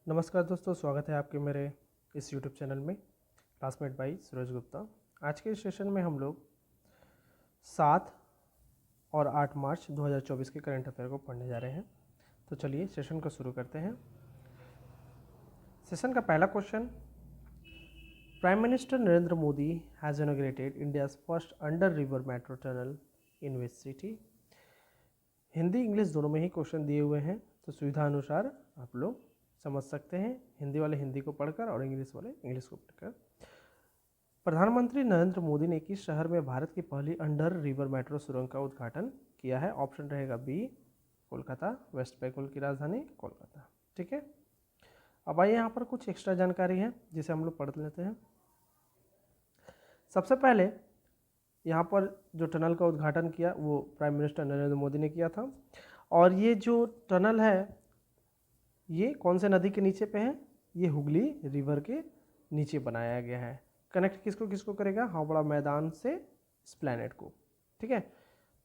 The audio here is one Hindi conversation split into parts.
नमस्कार दोस्तों, स्वागत है आपके मेरे इस YouTube चैनल में क्लासमेट बाई सूरज गुप्ता। आज के सेशन में हम लोग 7 और 8 मार्च 2024 के करंट अफेयर को पढ़ने जा रहे हैं। तो चलिए सेशन को शुरू करते हैं। सेशन का पहला question, prime minister Narendra Modi has inaugurated India's first under river metro tunnel in which city. Hindi English दोनों में ही क्वेश्चन दिए हुए हैं, तो सुविधा अनुसार आप लोग समझ सकते हैं। हिंदी वाले हिंदी को पढ़कर और इंग्लिश वाले इंग्लिश को पढ़कर। प्रधानमंत्री नरेंद्र मोदी ने किस शहर में भारत की पहली अंडर रिवर मेट्रो सुरंग का उद्घाटन किया है? ऑप्शन रहेगा बी, कोलकाता। वेस्ट बंगाल की राजधानी कोलकाता। ठीक है, अब आइए यहाँ पर कुछ एक्स्ट्रा जानकारी है जिसे हम लोग पढ़ लेते हैं। सबसे पहले यहाँ पर जो टनल का उद्घाटन किया वो प्राइम मिनिस्टर नरेंद्र मोदी ने किया था। और ये जो टनल है ये कौन से नदी के नीचे पे है? ये हुगली रिवर के नीचे बनाया गया है। कनेक्ट किसको किसको करेगा? हावड़ा मैदान से एस्प्लैनेड को। ठीक है,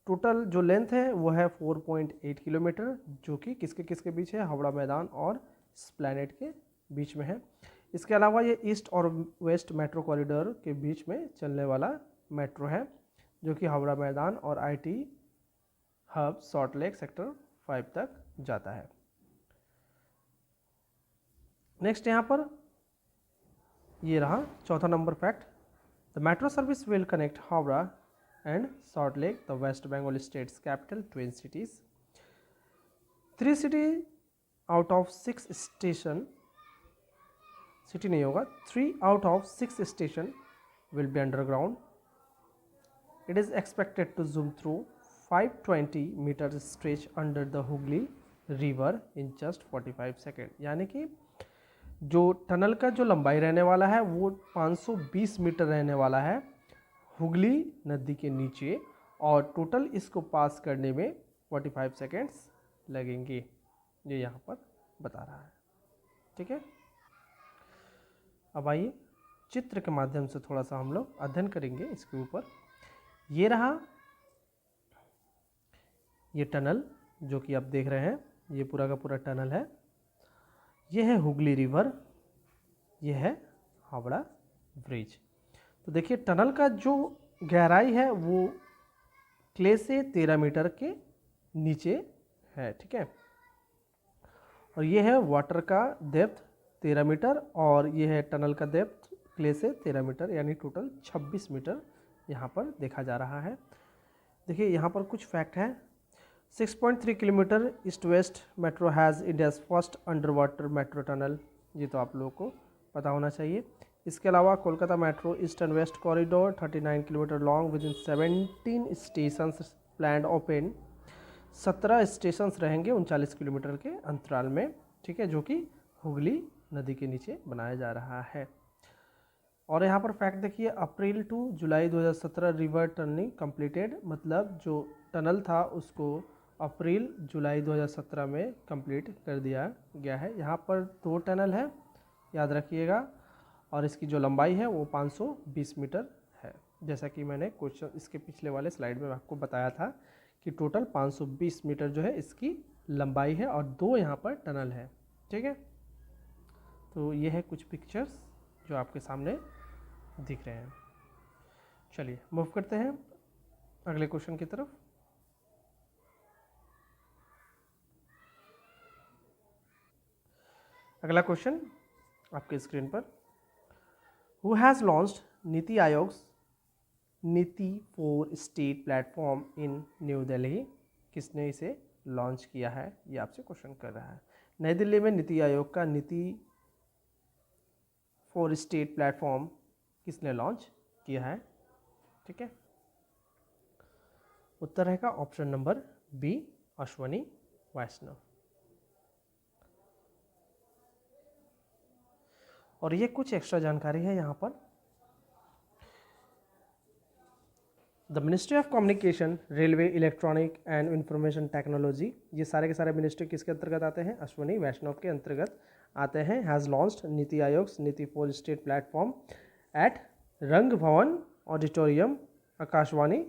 टोटल जो लेंथ है वो है 4.8 किलोमीटर, जो कि किसके किसके बीच है? हावड़ा मैदान और एस्प्लैनेड के बीच में है। इसके अलावा ये ईस्ट और वेस्ट मेट्रो कॉरिडोर के बीच में चलने वाला मेट्रो है, जो कि हावड़ा मैदान और IT hub salt lake sector 5 तक जाता है। नेक्स्ट यहाँ पर ये रहा चौथा number fact, the metro service will connect Howrah and Salt Lake, the West Bengal state's capital, twin cities. 3 city out of 6 station, city नहीं होगा, 3 out of 6 station will be underground. It is expected to zoom through 520 metre stretch under the Hooghly river in just 45 second. यानी कि जो टनल का जो लंबाई रहने वाला है वो 520 मीटर रहने वाला है हुगली नदी के नीचे, और टोटल इसको पास करने में 45 सेकेंड्स लगेंगे, ये यहाँ पर बता रहा है। ठीक है, अब आइए चित्र के माध्यम से थोड़ा सा हम लोग अध्ययन करेंगे इसके ऊपर। ये रहा ये टनल जो कि आप देख रहे हैं, ये पूरा का पूरा टनल है। ये है हुगली रिवर, ये है हावड़ा ब्रिज। तो देखिए टनल का जो गहराई है वो क्ले से 13 मीटर के नीचे है। ठीक है, और ये है वाटर का डेप्थ 13 मीटर, और ये है टनल का डेप्थ क्ले से 13 मीटर, यानी टोटल 26 मीटर यहाँ पर देखा जा रहा है। देखिए यहाँ पर कुछ फैक्ट है। 6.3 kilometre east west metro has India's first under water metro tunnel, ये तो आप लोगों को पता होना चाहिए। इसके अलावा Kolkata metro east and west corridor 39 kilometre long with in 17 stations planned open. 17 stations रहेंगे 39 किलोमीटर के अंतराल में। ठीक है, जो कि हुगली नदी के नीचे बनाया जा रहा है। और यहाँ पर फैक्ट देखिए, April to July 2017 river turning completed, मतलब जो टनल था उसको अप्रैल जुलाई 2017 में कंप्लीट कर दिया गया है। यहाँ पर 2 टनल है, याद रखिएगा, और इसकी जो लंबाई है वो 520 मीटर है। जैसा कि मैंने क्वेश्चन इसके पिछले वाले स्लाइड में आपको बताया था कि टोटल 520 मीटर जो है इसकी लंबाई है, और 2 यहाँ पर टनल है। ठीक है, तो ये है कुछ पिक्चर्स जो आपके सामने दिख रहे हैं। चलिए मूव करते हैं अगले क्वेश्चन की तरफ। अगला क्वेश्चन आपके स्क्रीन पर, who has launched NITI Aayog NITI for state platform in new Delhi. किसने इसे लॉन्च किया है, ये आपसे क्वेश्चन कर रहा है। नई दिल्ली में नीति आयोग का नीति फॉर स्टेट प्लेटफॉर्म किसने लॉन्च किया है? ठीक है, उत्तर रहेगा ऑप्शन नंबर बी, अश्वनी वैष्णव। और ये कुछ एक्स्ट्रा जानकारी है यहाँ पर। The ministry of communication, railway, electronic and information technology, ये सारे के सारे मिनिस्ट्री किसके अंतर्गत आते हैं? अश्वनी वैष्णव के अंतर्गत आते हैं। Has launched NITI Aayog NITI for state platform eight रंग भवन ऑडिटोरियम, आकाशवाणी,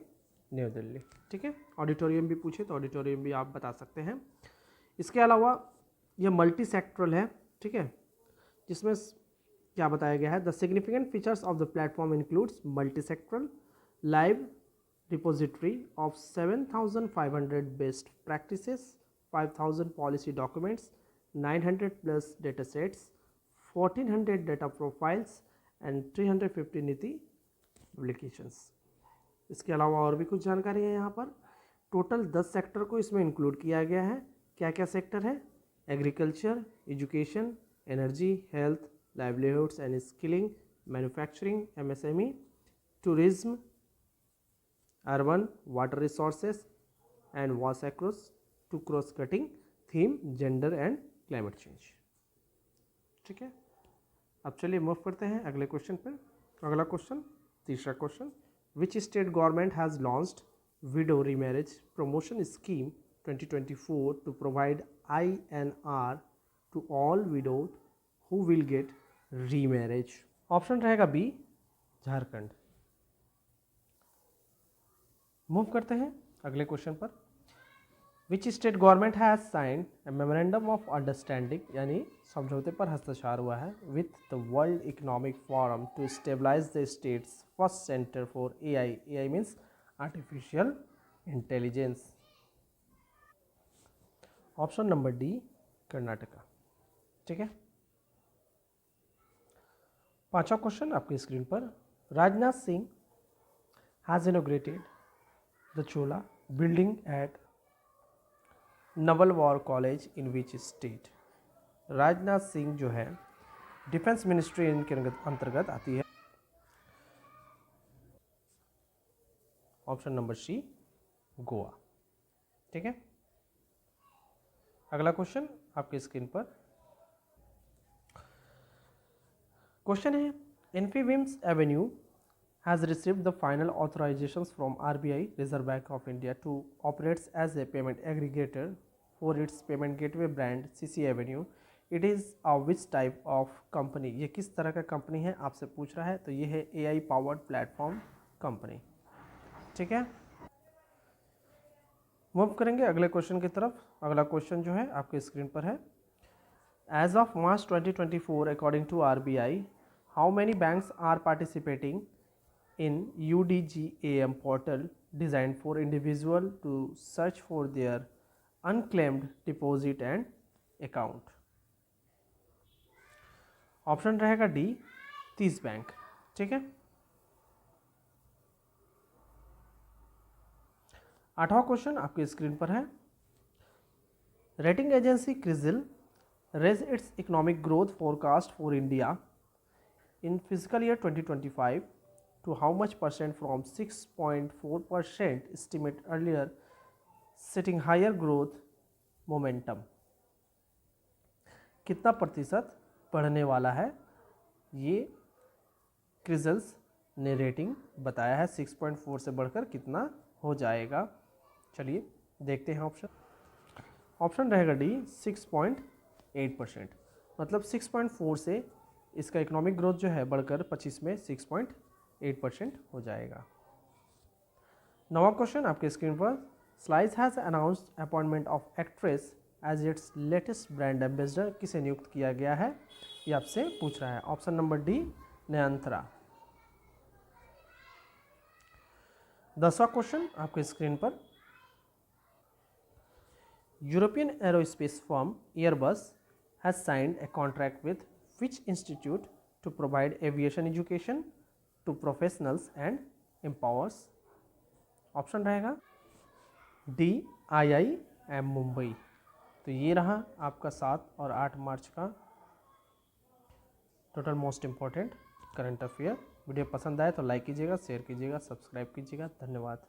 न्यू दिल्ली। ठीक है, ऑडिटोरियम भी पूछे तो ऑडिटोरियम भी आप बता सकते हैं। इसके अलावा यह मल्टी सेक्टरल है, ठीक है, जिसमें क्या बताया गया है, the significant features of the platform includes multi sectoral live repository of 7,500 best practices, 5,000 policy documents, 900 plus datasets, 1,400 data profiles and 350 नीति एप्लीकेशंस। इसके अलावा और भी कुछ जानकारी है यहाँ पर। टोटल 10 सेक्टर को इसमें इंक्लूड किया गया है। क्या क्या सेक्टर है? Agriculture, education, energy, health, livelihoods and skilling, manufacturing, MSME, tourism, urban, water resources and वॉस across two cross cutting theme gender and climate change. ठीक है, अब चलिए मूव करते हैं अगले क्वेश्चन पर। अगला क्वेश्चन, तीसरा question, which state government has launched widow remarriage promotion scheme 2024 to provide INR to all widowed who will get remarriage? Option रहेगा बी, झारखंड। मूव करते हैं अगले क्वेश्चन पर। Which state government has signed a memorandum of understanding, यानी समझौते पर हस्ताक्षर हुआ है, with the world economic forum to stabilise the state's first centre for AI। AI means artificial intelligence. Option number D, Karnataka. ठीक है, पांचवा क्वेश्चन आपकी स्क्रीन पर। Rajnath Singh has inaugurated the Chola building at naval war college in which state? Rajnath Singh जो है डिफेंस मिनिस्ट्री इनके अंतर्गत आती है। Option number C, Goa. ठीक है, अगला क्वेश्चन आपके स्क्रीन पर। क्वेश्चन है, Infibeams Avenue has received the final authorizations from RBI, Reserve Bank of India, to operates as a payment aggregator for its payment gateway brand CC Avenue. It is a which type of company? ये किस तरह का कंपनी है आपसे पूछ रहा है, तो ये है AI पावर्ड प्लेटफॉर्म कंपनी। ठीक है, मूव करेंगे अगले क्वेश्चन की तरफ। अगला क्वेश्चन जो है आपके स्क्रीन पर है। As of March 2024 according to RBI, how many banks are participating in UDGAM portal designed for individual to search for their unclaimed deposit and account? Option रहेगा डी, 30 बैंक। ठीक है, आठवां क्वेश्चन आपके स्क्रीन पर है। Rating agency CRISIL raise its economic growth forecast for India in physical year 2025 to how much percent from 6.4% estimate earlier, setting higher growth momentum? कितना प्रतिशत बढ़ने वाला है, ये क्रिजल्स ने रेटिंग बताया है। 6.4 से बढ़कर कितना हो जाएगा? चलिए देखते हैं ऑप्शन। ऑप्शन रहेगा डी, 6.8%। मतलब 6.4 से इसका इकोनॉमिक ग्रोथ जो है बढ़कर 25 में 6.8% हो जाएगा। नवा क्वेश्चन आपके स्क्रीन पर। Slice has announced appointment of actress as its latest brand ambassador. किसे नियुक्त किया गया है, ये आपसे पूछ रहा है। Option number D, Nayantara. 10वां क्वेश्चन आपके स्क्रीन पर। European aerospace firm Airbus has signed a contract with which institute to provide aviation education to professionals and empowers? Option रहेगा डी, IIM मुंबई। तो ये रहा आपका 7 और 8 मार्च का total most important current affair. Video पसंद आए तो लाइक कीजिएगा, शेयर कीजिएगा, सब्सक्राइब कीजिएगा। धन्यवाद।